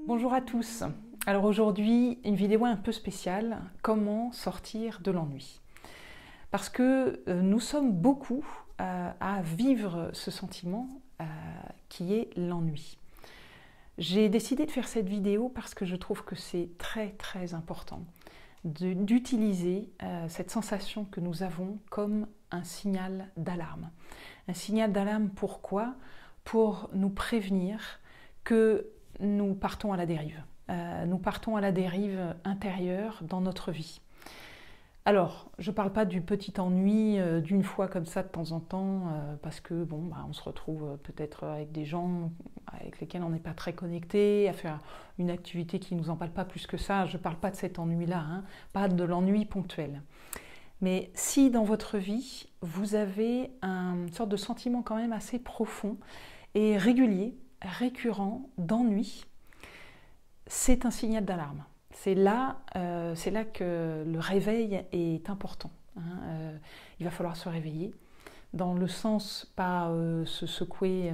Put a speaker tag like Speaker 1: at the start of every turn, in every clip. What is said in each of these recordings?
Speaker 1: Bonjour à tous. Alors aujourd'hui, une vidéo un peu spéciale, comment sortir de l'ennui. Parce que nous sommes beaucoup à vivre ce sentiment qui est l'ennui. J'ai décidé de faire cette vidéo parce que je trouve que c'est très important d'utiliser cette sensation que nous avons comme un signal d'alarme. Un signal d'alarme pourquoi ? Pour nous prévenir que nous partons à la dérive. Nous partons à la dérive intérieure dans notre vie. Alors, je ne parle pas du petit ennui d'une fois comme ça de temps en temps, parce que bon, on se retrouve peut-être avec des gens avec lesquels on n'est pas très connecté, à faire une activité qui ne nous emballe pas plus que ça. Je ne parle pas de cet ennui-là, pas de l'ennui ponctuel. Mais si dans votre vie, vous avez une sorte de sentiment quand même assez profond et régulier, récurrent d'ennui, c'est un signal d'alarme. C'est là que le réveil est important. Il va falloir se réveiller, dans le sens, pas se secouer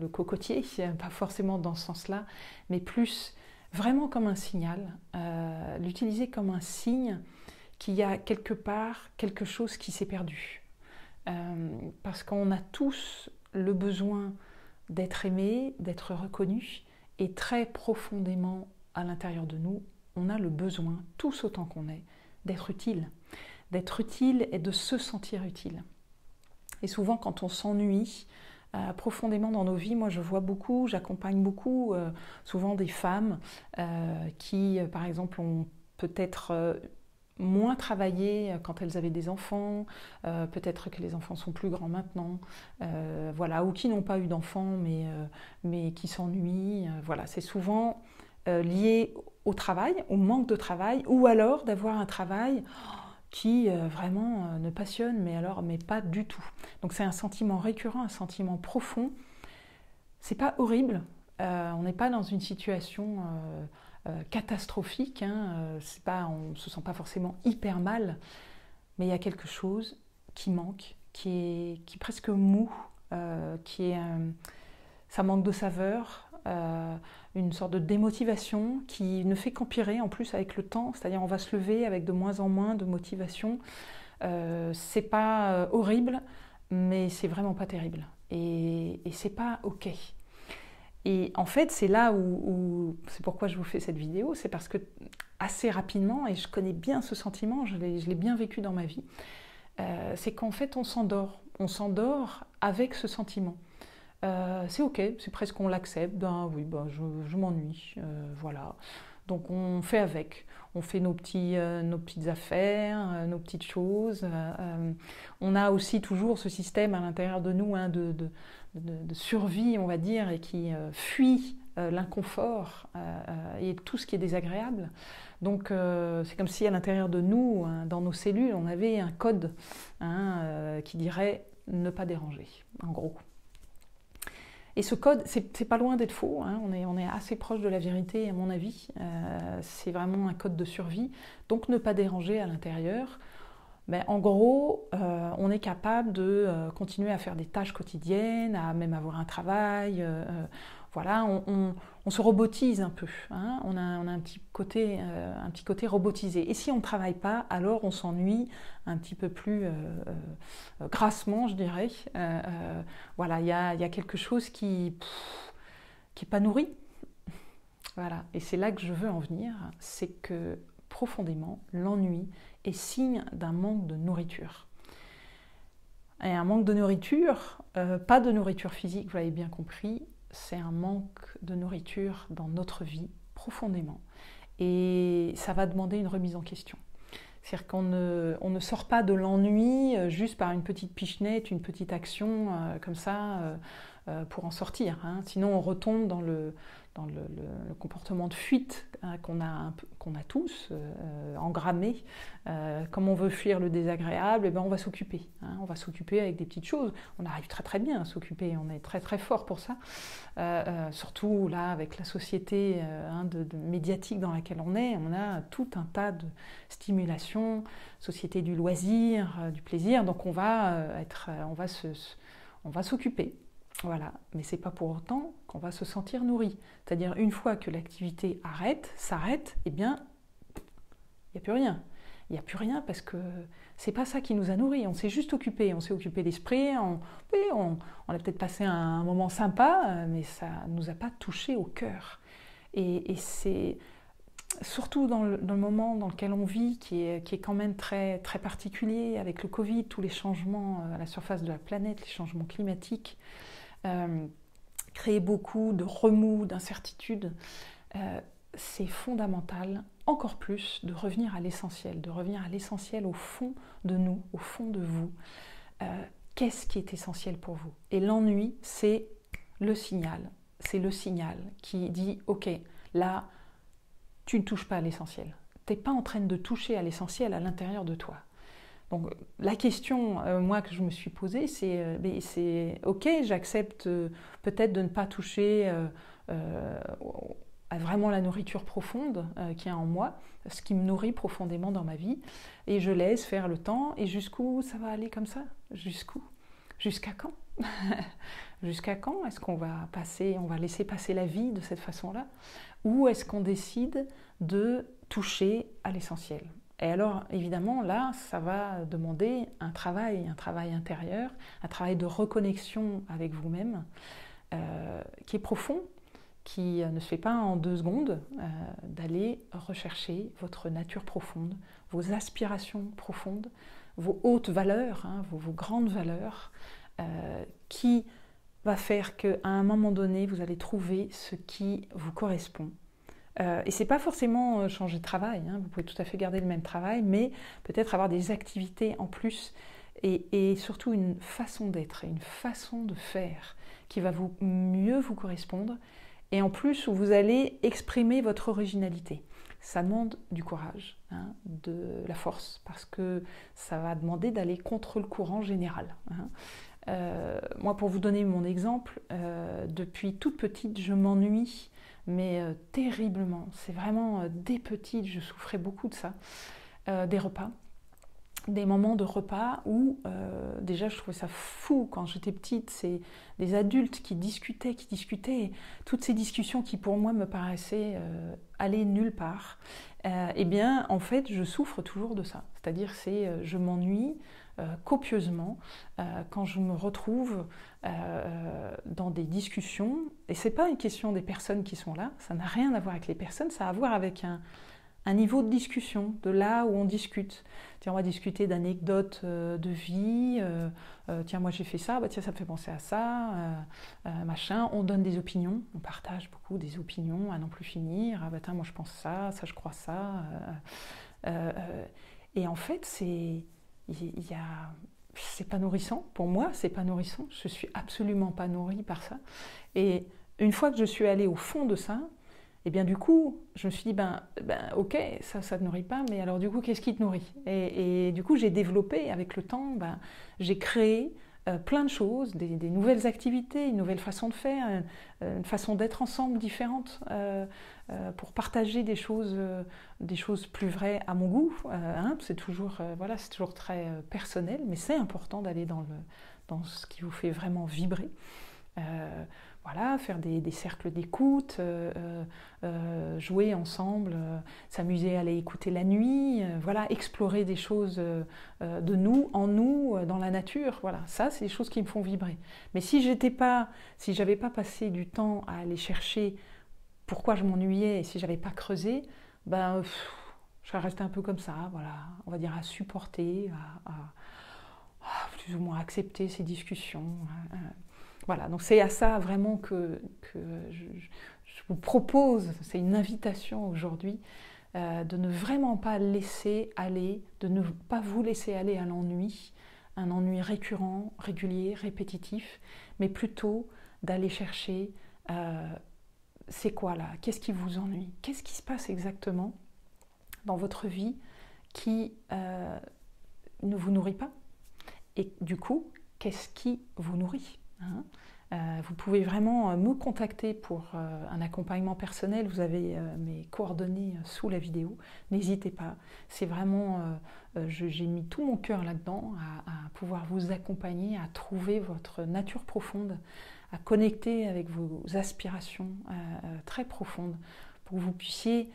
Speaker 1: le cocotier, pas forcément dans ce sens-là, mais plus vraiment comme un signal, l'utiliser comme un signe qu'il y a quelque part quelque chose qui s'est perdu. Parce qu'on a tous le besoin d'être aimé, d'être reconnu, et très profondément à l'intérieur de nous, on a le besoin, tous autant qu'on est, d'être utile et de se sentir utile. Et souvent, quand on s'ennuie profondément dans nos vies, moi je vois beaucoup, j'accompagne beaucoup, souvent des femmes qui, par exemple, ont peut-être moins travaillé quand elles avaient des enfants, peut-être que les enfants sont plus grands maintenant, ou qui n'ont pas eu d'enfants mais qui s'ennuient. Voilà, c'est souvent lié au travail, au manque de travail, ou alors d'avoir un travail qui vraiment ne passionne, mais pas du tout. Donc c'est un sentiment récurrent, un sentiment profond. C'est pas horrible, on n'est pas dans une situation catastrophique, on ne se sent pas forcément hyper mal, mais il y a quelque chose qui manque, qui est presque mou, ça manque de saveur, une sorte de démotivation qui ne fait qu'empirer en plus avec le temps, c'est-à-dire on va se lever avec de moins en moins de motivation. C'est pas horrible, mais c'est vraiment pas terrible, et c'est pas ok. Et en fait, c'est là où c'est pourquoi je vous fais cette vidéo, c'est parce que assez rapidement, et je connais bien ce sentiment, je l'ai bien vécu dans ma vie, c'est qu'en fait on s'endort avec ce sentiment. C'est ok, c'est presque on l'accepte, je m'ennuie, voilà. Donc on fait avec, on fait nos petites affaires, nos petites choses. On a aussi toujours ce système à l'intérieur de nous de survie, on va dire, et qui fuit l'inconfort et tout ce qui est désagréable. Donc c'est comme si à l'intérieur de nous, dans nos cellules, on avait un code qui dirait ne pas déranger, en gros. Et ce code, c'est pas loin d'être faux, on est assez proche de la vérité à mon avis, c'est vraiment un code de survie, donc ne pas déranger à l'intérieur. Mais en gros, on est capable de continuer à faire des tâches quotidiennes, à même avoir un travail, voilà, on se robotise un peu, on a un petit côté robotisé. Et si on ne travaille pas, alors on s'ennuie un petit peu plus grassement, je dirais. Voilà, il y a quelque chose qui n'est pas nourri. Voilà, et c'est là que je veux en venir, c'est que profondément, l'ennui est signe d'un manque de nourriture. Et un manque de nourriture, pas de nourriture physique, vous l'avez bien compris, c'est un manque de nourriture dans notre vie, profondément. Et ça va demander une remise en question. C'est-à-dire qu'on ne sort pas de l'ennui juste par une petite pichenette, une petite action comme ça pour en sortir. Sinon, on retombe dans le comportement de fuite qu'on a tous engrammé. Comme on veut fuir le désagréable, on va s'occuper. On va s'occuper avec des petites choses. On arrive très bien à s'occuper, on est très fort pour ça. Surtout là, avec la société médiatique dans laquelle on a tout un tas de stimulations, société du loisir, du plaisir. Donc on va s'occuper. Voilà, mais c'est pas pour autant qu'on va se sentir nourri. C'est-à-dire une fois que l'activité s'arrête, eh bien, il n'y a plus rien. Il n'y a plus rien parce que c'est pas ça qui nous a nourris. On s'est juste occupé, on s'est occupé l'esprit, on a peut-être passé un moment sympa, mais ça ne nous a pas touché au cœur. Et c'est surtout dans le moment dans lequel on vit, qui est quand même très, très particulier, avec le Covid, tous les changements à la surface de la planète, les changements climatiques, créer beaucoup de remous, d'incertitudes, c'est fondamental, encore plus, de revenir à l'essentiel au fond de nous, au fond de vous. Qu'est-ce qui est essentiel pour vous? Et l'ennui, c'est le signal qui dit « Ok, là, tu ne touches pas à l'essentiel. Tu n'es pas en train de toucher à l'essentiel à l'intérieur de toi. » Donc la question, moi, que je me suis posée, c'est ok, j'accepte peut-être de ne pas toucher à vraiment la nourriture profonde qu'il y a en moi, ce qui me nourrit profondément dans ma vie, et je laisse faire le temps, et jusqu'où ça va aller comme ça? Jusqu'où? Jusqu'à quand? Jusqu'à quand est-ce qu'on va laisser passer la vie de cette façon-là? Ou est-ce qu'on décide de toucher à l'essentiel? Et alors, évidemment, là, ça va demander un travail intérieur, un travail de reconnexion avec vous-même, qui est profond, qui ne se fait pas en 2 secondes, d'aller rechercher votre nature profonde, vos aspirations profondes, vos hautes valeurs, vos grandes valeurs, qui va faire qu'à un moment donné, vous allez trouver ce qui vous correspond. Et ce n'est pas forcément changer de travail, vous pouvez tout à fait garder le même travail, mais peut-être avoir des activités en plus et surtout une façon d'être, une façon de faire qui va mieux vous correspondre et en plus où vous allez exprimer votre originalité. Ça demande du courage, de la force, parce que ça va demander d'aller contre le courant général. Moi, pour vous donner mon exemple, depuis toute petite, je m'ennuie, mais terriblement. C'est vraiment, dès petite, je souffrais beaucoup de ça. Des repas, des moments de repas où, déjà, je trouvais ça fou quand j'étais petite, c'est des adultes qui discutaient, et toutes ces discussions qui, pour moi, me paraissaient aller nulle part. Eh bien, en fait, je souffre toujours de ça. C'est-à-dire, je m'ennuie copieusement quand je me retrouve dans des discussions. Et ce n'est pas une question des personnes qui sont là, ça n'a rien à voir avec les personnes, ça a à voir avec un niveau de discussion, de là où on discute. Tiens, on va discuter d'anecdotes de vie, tiens, moi j'ai fait ça, tiens, ça me fait penser à ça, machin. On donne des opinions, on partage beaucoup des opinions à n'en plus finir. Tiens, moi je pense ça, ça je crois ça. Et en fait, c'est pas nourrissant. Pour moi, c'est pas nourrissant. Je suis absolument pas nourrie par ça. Et une fois que je suis allée au fond de ça, et bien du coup, je me suis dit, ok, ça te nourrit pas, mais alors du coup, qu'est-ce qui te nourrit? Et du coup, j'ai développé avec le temps, j'ai créé plein de choses, des nouvelles activités, une nouvelle façon de faire, une façon d'être ensemble différente, pour partager des choses plus vraies à mon goût. C'est toujours très personnel, mais c'est important d'aller dans ce qui vous fait vraiment vibrer. Faire des cercles d'écoute, jouer ensemble, s'amuser à aller écouter la nuit, explorer des choses de nous, en nous, dans la nature. Voilà, ça, c'est des choses qui me font vibrer. Mais si j'avais pas passé du temps à aller chercher pourquoi je m'ennuyais et si j'avais pas creusé, je serais restée un peu comme ça, on va dire à supporter, à plus ou moins accepter ces discussions. Voilà, donc c'est à ça vraiment que je vous propose, c'est une invitation aujourd'hui, de ne vraiment pas laisser aller, de ne pas vous laisser aller à l'ennui, un ennui récurrent, régulier, répétitif, mais plutôt d'aller chercher c'est quoi là, qu'est-ce qui vous ennuie, qu'est-ce qui se passe exactement dans votre vie qui ne vous nourrit pas, et du coup, qu'est-ce qui vous nourrit? Vous pouvez vraiment me contacter pour un accompagnement personnel. Vous avez mes coordonnées sous la vidéo. N'hésitez pas. C'est vraiment, j'ai mis tout mon cœur là-dedans à pouvoir vous accompagner, à trouver votre nature profonde, à connecter avec vos aspirations très profondes pour que vous puissiez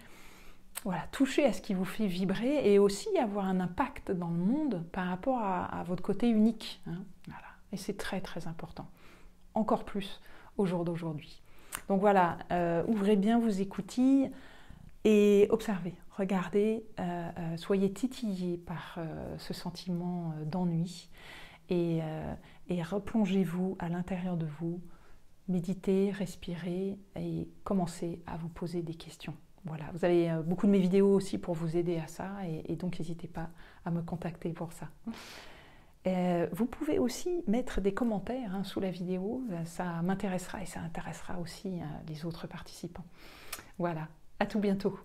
Speaker 1: voilà, toucher à ce qui vous fait vibrer et aussi avoir un impact dans le monde par rapport à votre côté unique. Hein, voilà. Et c'est très très important, encore plus au jour d'aujourd'hui. Donc voilà, ouvrez bien vos écoutilles et observez, regardez, soyez titillés par ce sentiment d'ennui et replongez-vous à l'intérieur de vous, méditez, respirez et commencez à vous poser des questions. Voilà, vous avez beaucoup de mes vidéos aussi pour vous aider à ça et donc n'hésitez pas à me contacter pour ça. Vous pouvez aussi mettre des commentaires sous la vidéo, ça m'intéressera et ça intéressera aussi les autres participants. Voilà, à tout bientôt.